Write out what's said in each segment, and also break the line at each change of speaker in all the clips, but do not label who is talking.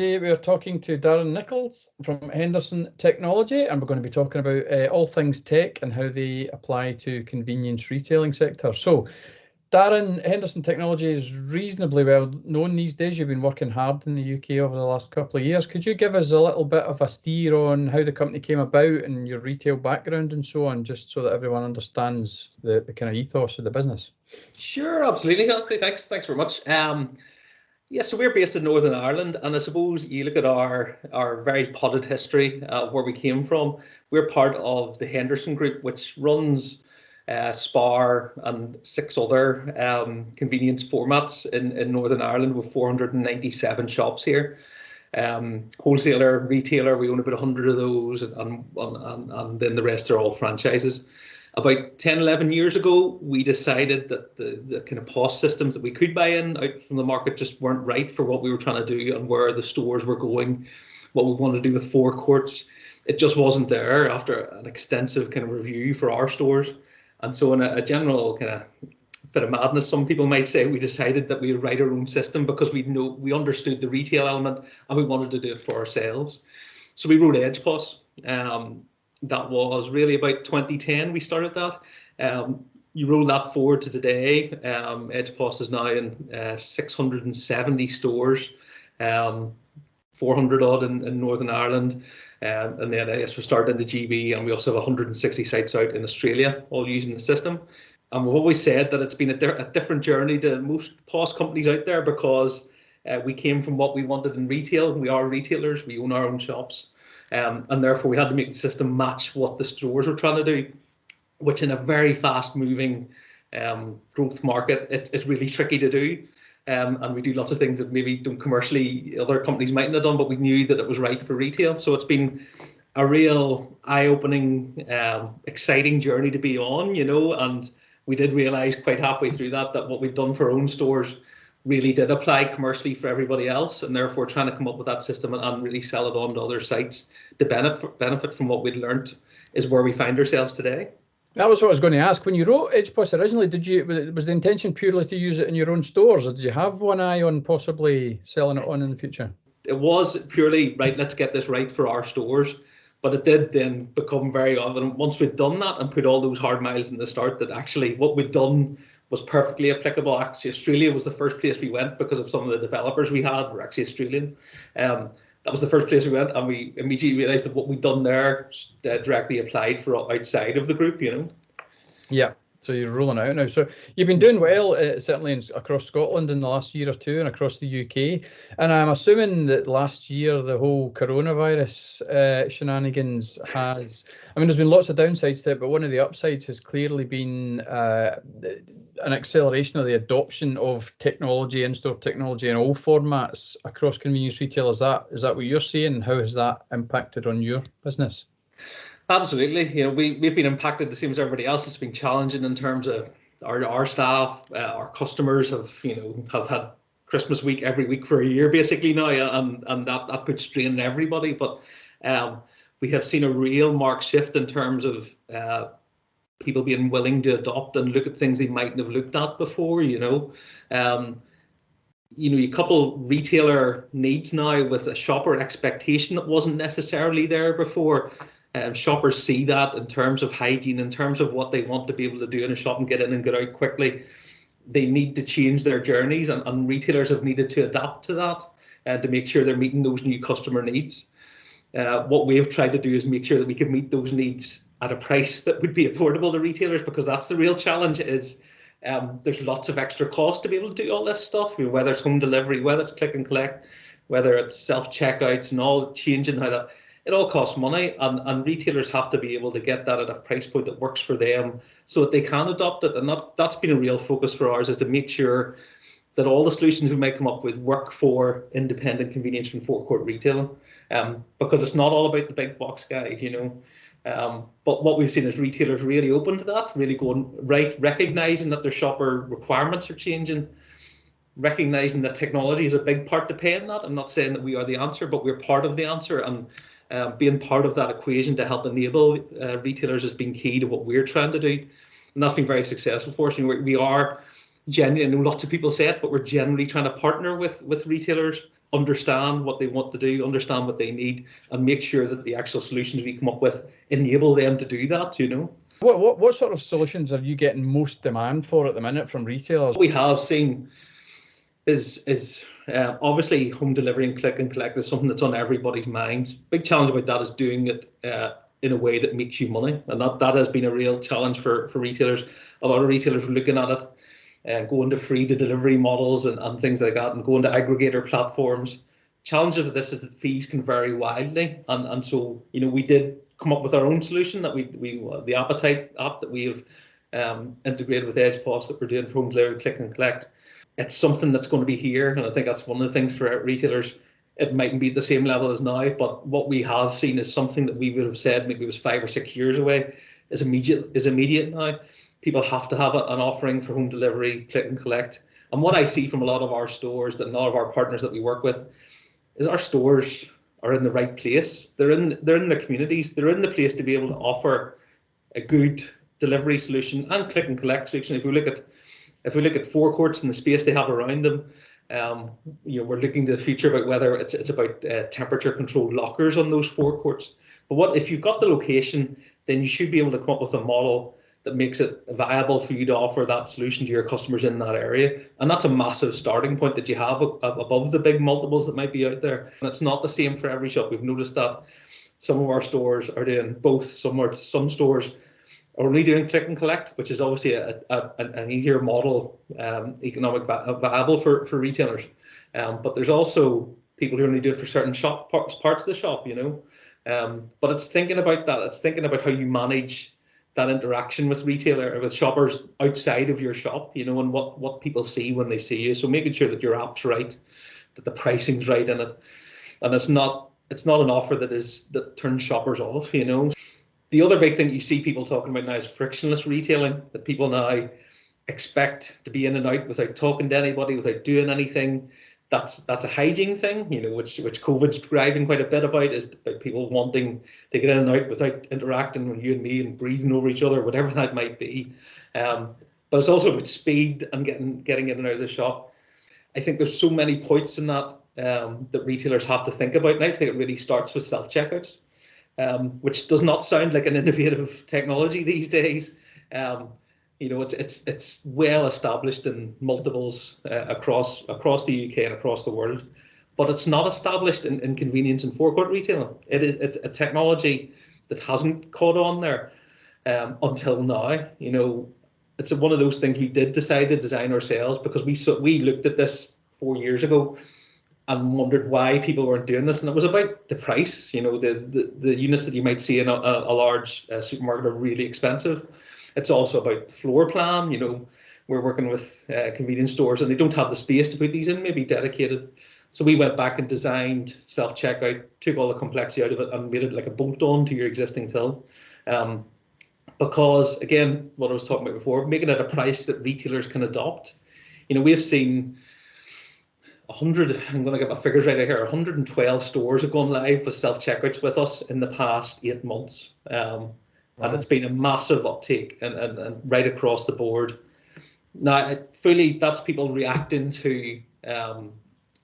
Today we are talking to Darren Nichols from Henderson Technology, and we're going to be talking about all things tech and how they apply to convenience retailing sector. So, Darren, Henderson Technology is reasonably well known these days. You've been working hard in the UK over the last couple of years. Could you give us a little bit of a steer on how the company came about and your retail background and so on, just so that everyone understands the kind of ethos of the business?
Sure, absolutely, Anthony. Thanks very much. Yeah, so we're based in Northern Ireland, and I suppose you look at our very potted history, where we came from. We're part of the Henderson Group, which runs Spar and 6 other convenience formats in Northern Ireland, with 497 shops here. Wholesaler, retailer, we own about 100 of those, and then the rest are all franchises. About 10, 11 years ago, we decided that the kind of POS systems that we could buy out from the market just weren't right for what we were trying to do and where the stores were going, what we wanted to do with forecourts. It just wasn't there after an extensive kind of review for our stores. And so in a general kind of bit of madness, some people might say, we decided that we would write our own system because we understood the retail element and we wanted to do it for ourselves. So we wrote Edge POS. That was really about 2010 we started that. You roll that forward to today, Edge POS is now in 670 stores, 400 odd in Northern Ireland, and then I guess we're starting in the GB, and we also have 160 sites out in Australia, all using the system. And we've always said that it's been a different journey to most POS companies out there, because we came from what we wanted in retail. We are retailers, we own our own shops. And therefore we had to make the system match what the stores were trying to do, which in a very fast moving growth market, it's really tricky to do. And we do lots of things that maybe don't commercially, other companies mightn't have done, but we knew that it was right for retail. So it's been a real eye-opening, exciting journey to be on, and we did realise quite halfway through that what we'd done for our own stores really did apply commercially for everybody else, and therefore trying to come up with that system and really sell it on to other sites to benefit from what we'd learned is where we find ourselves today.
That was what I was going to ask. When you wrote Edge POS originally, was the intention purely to use it in your own stores, or did you have one eye on possibly selling it on in the future?
It was purely, right, let's get this right for our stores. But it did then become very evident once we'd done that and put all those hard miles in the start that actually what we'd done was perfectly applicable. Actually, Australia was the first place we went because of some of the developers we had were actually Australian. That was the first place we went, and we immediately realised that what we'd done there directly applied for outside of the group,
Yeah. So you're rolling out now. So you've been doing well, certainly across Scotland in the last year or two and across the UK. And I'm assuming that last year, the whole coronavirus shenanigans there's been lots of downsides to it, but one of the upsides has clearly been an acceleration of the adoption of technology, in-store technology in all formats across convenience retail. Is that what you're seeing? How has that impacted on your business?
Absolutely. We've been impacted the same as everybody else. It's been challenging in terms of our staff, our customers have had Christmas week every week for a year basically now, and that puts strain on everybody. But we have seen a real marked shift in terms of people being willing to adopt and look at things they mightn't have looked at before. You couple retailer needs now with a shopper expectation that wasn't necessarily there before. Shoppers see that in terms of hygiene, in terms of what they want to be able to do in a shop and get in and get out quickly. They need to change their journeys, and retailers have needed to adapt to that to make sure they're meeting those new customer needs. What we've tried to do is make sure that we can meet those needs at a price that would be affordable to retailers, because that's the real challenge. Is there's lots of extra cost to be able to do all this stuff, whether it's home delivery, whether it's click and collect, whether it's self-checkouts and all, changing how that. It all costs money, and retailers have to be able to get that at a price point that works for them so that they can adopt it. And that's been a real focus for ours, is to make sure that all the solutions we might come up with work for independent convenience and forecourt retailing, because it's not all about the big box guys, But what we've seen is retailers really open to that, really going right, recognising that their shopper requirements are changing, recognising that technology is a big part to play in that. I'm not saying that we are the answer, but we're part of the answer, and being part of that equation to help enable retailers has been key to what we're trying to do, and that's been very successful for us. We are genuinely, I know lots of people say it, but we're generally trying to partner with retailers understand what they want to do, understand what they need, and make sure that the actual solutions we come up with enable them to do that, you know.
What sort of solutions are you getting most demand for at the minute from retailers?
What we have seen is obviously home delivery and click and collect is something that's on everybody's minds. Big challenge about that is doing it in a way that makes you money, and that has been a real challenge for retailers. A lot of retailers are looking at it, going to free to delivery models and things like that, and going to aggregator platforms. Challenge of this is that fees can vary wildly, and so, you know, we did come up with our own solution that we the Appetite app that we have integrated with EdgePOS that we're doing for home delivery, click and collect. It's something that's going to be here, and I think that's one of the things for retailers. It mightn't be at the same level as now, but what we have seen is something that we would have said maybe it was 5 or 6 years away is immediate now. People have to have an offering for home delivery, click and collect. And what I see from a lot of our stores and a lot of our partners that we work with is our stores are in the right place. They're in the communities. They're in the place to be able to offer a good delivery solution and click and collect solution. If we look at forecourts and the space they have around them, you know, we're looking to the future about whether it's about temperature controlled lockers on those forecourts. But what if you've got the location, then you should be able to come up with a model that makes it viable for you to offer that solution to your customers in that area. And that's a massive starting point that you have above the big multiples that might be out there. And it's not the same for every shop. We've noticed that some of our stores are doing both. Some stores are only doing click and collect, which is obviously an easier model, economic viable for retailers. But there's also people who only do it for certain shop parts of the shop, you know. But it's thinking about that. It's thinking about how you manage that interaction with retailer or with shoppers outside of your shop, you know, and what people see when they see you. So making sure that your app's right, that the pricing's right in it, and it's not an offer that turns shoppers off, you know. The other big thing you see people talking about now is frictionless retailing, that people now expect to be in and out without talking to anybody, without doing anything. That's a hygiene thing, you know, which COVID's driving quite a bit about, is about people wanting to get in and out without interacting with you and me and breathing over each other, whatever that might be. But it's also about speed and getting in and out of the shop. I think there's so many points in that that retailers have to think about. And I think it really starts with self-checkouts, which does not sound like an innovative technology these days. You know, it's well established in multiples across the UK and across the world, but it's not established in convenience and forecourt retailing. It's a technology that hasn't caught on there until now. You know, it's one of those things we did decide to design ourselves because we looked at this 4 years ago and wondered why people weren't doing this, and it was about the price. You know, the units that you might see in a large supermarket are really expensive. It's also about the floor plan. You know, we're working with convenience stores and they don't have the space to put these in, maybe dedicated. So we went back and designed self-checkout, took all the complexity out of it and made it like a bolt-on to your existing till. Because again, what I was talking about before, making it a price that retailers can adopt. You know, we have seen 100, I'm going to get my figures right here, 112 stores have gone live with self-checkouts with us in the past 8 months. And it's been a massive uptake and right across the board. Now, fully, that's people reacting to how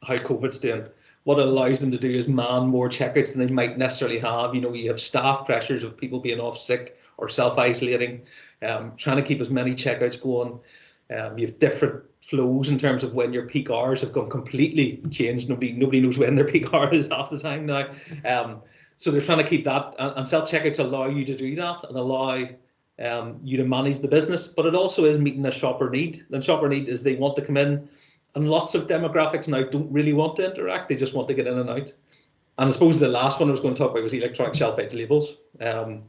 COVID's doing. What it allows them to do is man more checkouts than they might necessarily have. You know, you have staff pressures of people being off sick or self-isolating, trying to keep as many checkouts going. You have different flows in terms of when your peak hours have gone completely changed. Nobody knows when their peak hour is half the time now. So they're trying to keep that, and self-checkouts allow you to do that and allow you to manage the business, but it also is meeting a shopper need. And shopper need is they want to come in, and lots of demographics now don't really want to interact, they just want to get in and out. And I suppose the last one I was going to talk about was electronic shelf edge labels.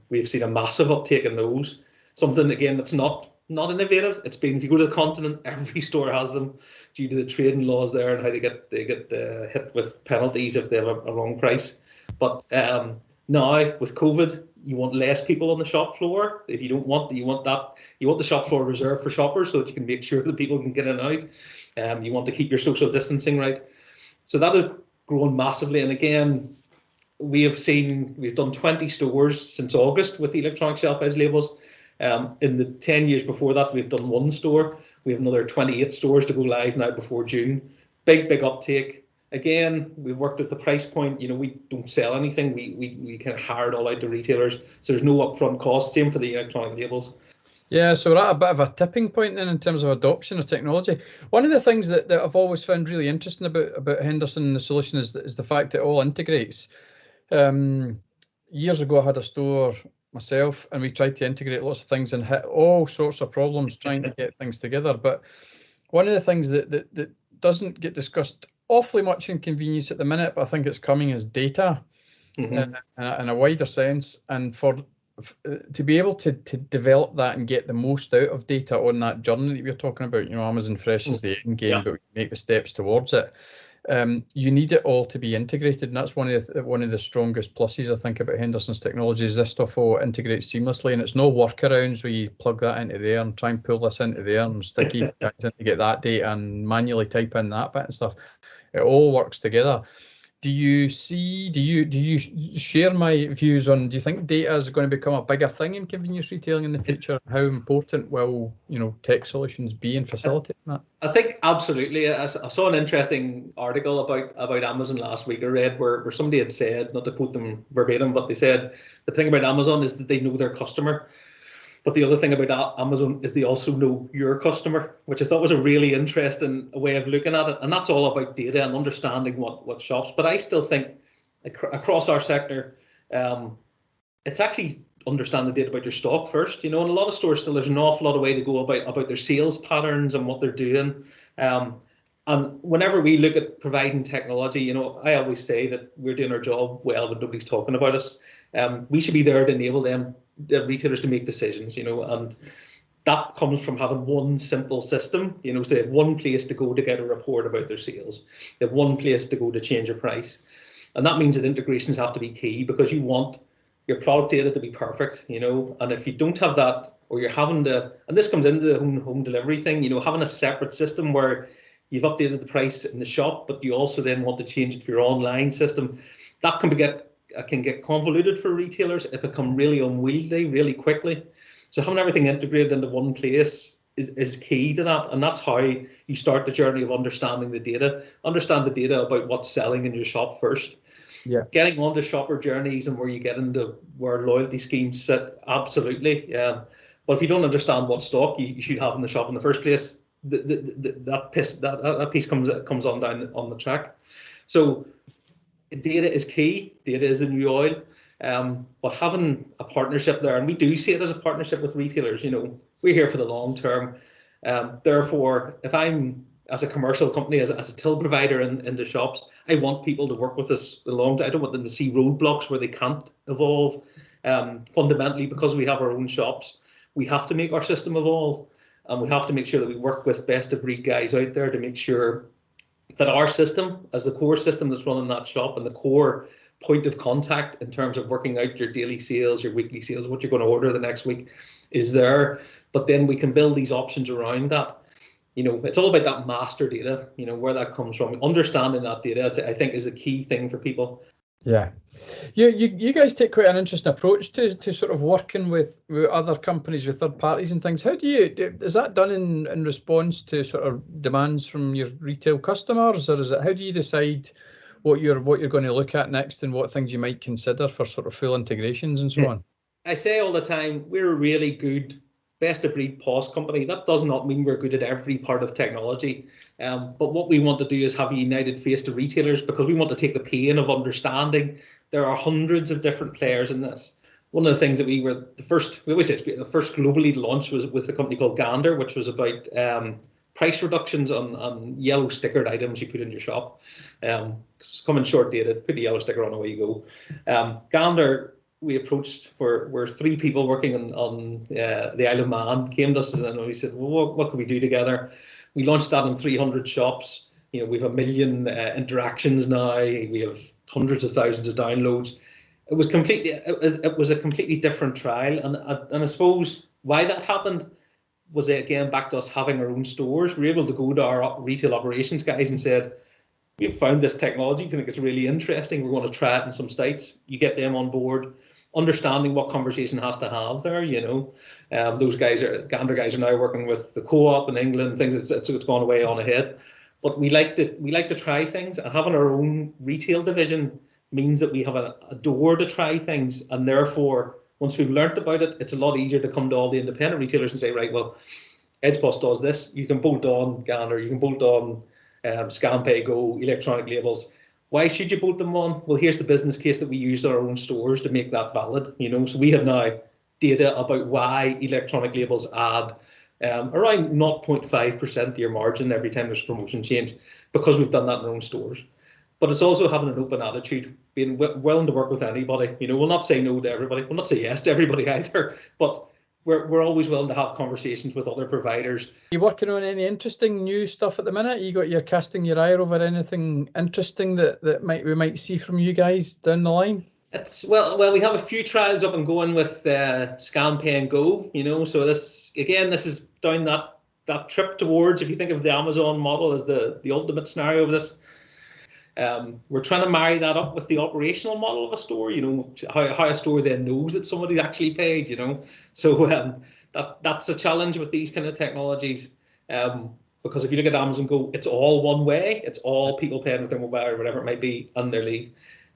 We've seen a massive uptake in those. Something, again, that's not innovative. It's been, if you go to the continent, every store has them due to the trading laws there and how they get hit with penalties if they have a wrong price. But now with COVID, you want less people on the shop floor. If you don't want, you want the shop floor reserved for shoppers so that you can make sure that people can get in and out. You want to keep your social distancing right. So that has grown massively. And again, we've done 20 stores since August with electronic shelf edge labels. In the 10 years before that, we've done 1 store. We have another 28 stores to go live now before June. Big uptake. Again, we worked at the price point. We don't sell anything. We kind of hire it all out to retailers, so there's no upfront cost. Same for the electronic labels.
Yeah, so we're at a bit of a tipping point then in terms of adoption of technology. One of the things that I've always found really interesting about Henderson and the solution is the fact that it all integrates. Years ago, I had a store myself, and we tried to integrate lots of things and hit all sorts of problems trying to get things together. But one of the things that doesn't get discussed awfully much in convenience at the minute, but I think it's coming, is data in a wider sense. And to be able to develop that and get the most out of data on that journey that we're talking about, Amazon Fresh is the end game, but we make the steps towards it. You need it all to be integrated, and that's one of the strongest pluses I think about Henderson's technology, is this stuff all integrates seamlessly, and it's no workarounds where you plug that into there and try and pull this into there and sticky guys in to get that data and manually type in that bit and stuff. It all works together. Do you share my views on, do you think data is going to become a bigger thing in convenience retailing in the future? How important will, tech solutions be in facilitating that?
I think absolutely. I saw an interesting article about Amazon last week. I read where somebody had said, not to quote them verbatim, but they said the thing about Amazon is that they know their customer. But the other thing about Amazon is they also know your customer, which I thought was a really interesting way of looking at it. And that's all about data and understanding what shops. But I still think across our sector, it's actually understand the data about your stock first. In a lot of stores still there's an awful lot of way to go about their sales patterns and what they're doing. And whenever we look at providing technology, I always say that we're doing our job well, but nobody's talking about us. We should be there to enable the retailers to make decisions, and that comes from having one simple system. So they have one place to go to get a report about their sales. They have one place to go to change a price. And that means that integrations have to be key, because you want your product data to be perfect, and if you don't have that, or you're having to, and this comes into the home delivery thing, having a separate system where you've updated the price in the shop, but you also then want to change it for your online system, that can get convoluted for retailers. It become really unwieldy really quickly. So having everything integrated into one place is key to that, and that's how you start the journey of understanding the data. Understand the data about what's selling in your shop first.
Yeah.
Getting onto shopper journeys and where you get into where loyalty schemes sit, absolutely. But if you don't understand what stock you should have in the shop in the first place, that piece comes on down on the track. So data is key. Data is the new oil. But having a partnership there, and we do see it as a partnership with retailers. We're here for the long term. Therefore, if I'm, as a commercial company, as a till provider in the shops, I want people to work with us the long term. I don't want them to see roadblocks where they can't evolve. Fundamentally, because we have our own shops, we have to make our system evolve, and we have to make sure that we work with best of breed guys out there to make sure that our system, as the core system that's running that shop and the core point of contact in terms of working out your daily sales, your weekly sales, what you're going to order the next week, is there. But then we can build these options around that. It's all about that master data, where that comes from. Understanding that data, I think, is the key thing for people.
Yeah. You guys take quite an interesting approach to sort of working with other companies, with third parties and things. How is that done in response to sort of demands from your retail customers, or how do you decide what you're going to look at next and what things you might consider for sort of full integrations and so on?
I say all the time, we're a really good best of breed POS company. That does not mean we're good at every part of technology. But what we want to do is have a united face to retailers, because we want to take the pain of understanding there are hundreds of different players in this. One of the things that we always say the first globally to launch was with a company called Gander, which was about price reductions on yellow stickered items you put in your shop. It's coming short dated, put a yellow sticker on, away you go. Gander, we approached, we're three people working on the Isle of Man, came to us and we said, well, what can we do together? We launched that in 300 shops. We have 1 million interactions now. We have hundreds of thousands of downloads. It was a completely different trial, and I suppose why that happened was, again, back to us having our own stores. We were able to go to our retail operations guys and said, we've found this technology, I think it's really interesting, we're going to try it in some states. You get them on board, understanding what conversation has to have there. Those guys Gander guys are now working with the Co-op in England, things. It's gone away on ahead. But we like to try things, and having our own retail division means that we have a door to try things, and therefore once we've learnt about it, it's a lot easier to come to all the independent retailers and say, right, well, EdgePost does this. You can bolt on Gander, you can bolt on Scan Pay Go, electronic labels. Why should you bolt them on? Well, here's the business case that we used in our own stores to make that valid. So we have now data about why electronic labels add around 0.5% to your margin every time there's a promotion change, because we've done that in our own stores. But it's also having an open attitude, being willing to work with anybody. We'll not say no to everybody. We'll not say yes to everybody either. But we're always willing to have conversations with other providers.
Are you working on any interesting new stuff at the minute? You're casting your eye over anything interesting that we might see from you guys down the line?
Well, we have a few trials up and going with Scan Pay and Go. So this is down that trip towards, if you think of the Amazon model as the ultimate scenario of this. We're trying to marry that up with the operational model of a store. How a store then knows that somebody's actually paid. So that's a challenge with these kind of technologies. Because if you look at Amazon Go, it's all one way. It's all people paying with their mobile or whatever it might be on their leave.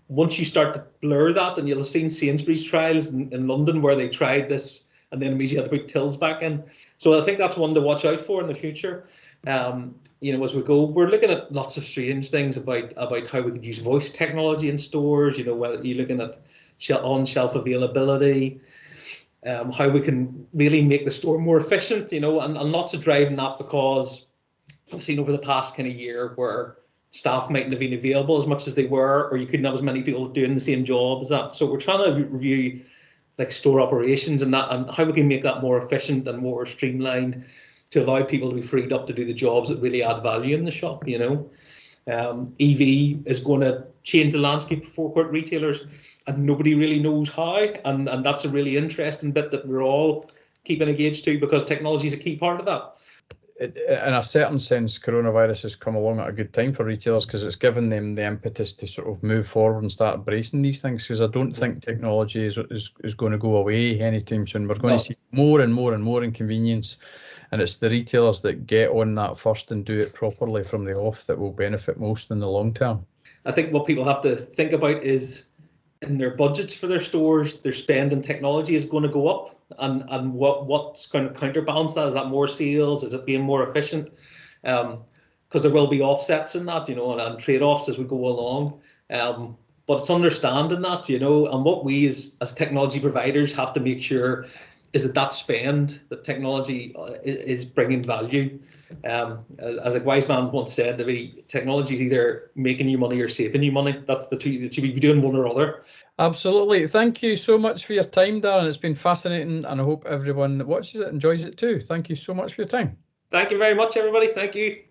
Once you start to blur that, and you'll have seen Sainsbury's trials in London where they tried this and then immediately had to put tills back in. So I think that's one to watch out for in the future. As we go, we're looking at lots of strange things about how we could use voice technology in stores. Whether you're looking at on-shelf availability, how we can really make the store more efficient. And lots of driving that, because I've seen over the past kind of year where staff mightn't have been available as much as they were, or you couldn't have as many people doing the same job as that. So we're trying to review like store operations and how we can make that more efficient and more streamlined to allow people to be freed up to do the jobs that really add value in the shop. EV is going to change the landscape for forecourt retailers, and nobody really knows how. And that's a really interesting bit that we're all keeping engaged to, because technology is a key part of that.
In a certain sense, coronavirus has come along at a good time for retailers, because it's given them the impetus to sort of move forward and start embracing these things, because I don't think technology is going to go away anytime soon. We're going to see more and more and more inconvenience, and it's the retailers that get on that first and do it properly from the off that will benefit most in the long term.
I think what people have to think about is, in their budgets for their stores, their spend in technology is going to go up, and what's going to counterbalance that? Is that more sales? Is it being more efficient? Because there will be offsets in that, and trade-offs as we go along. But it's understanding that, and what we as technology providers have to make sure is that spend, that technology is bringing value. As a wise man once said to me, technology is either making you money or saving you money. That's the two. That you should be doing one or other.
Absolutely. Thank you so much for your time, Darren. It's been fascinating, and I hope everyone that watches it enjoys it too. Thank you so much for your time.
Thank you very much, everybody. Thank you.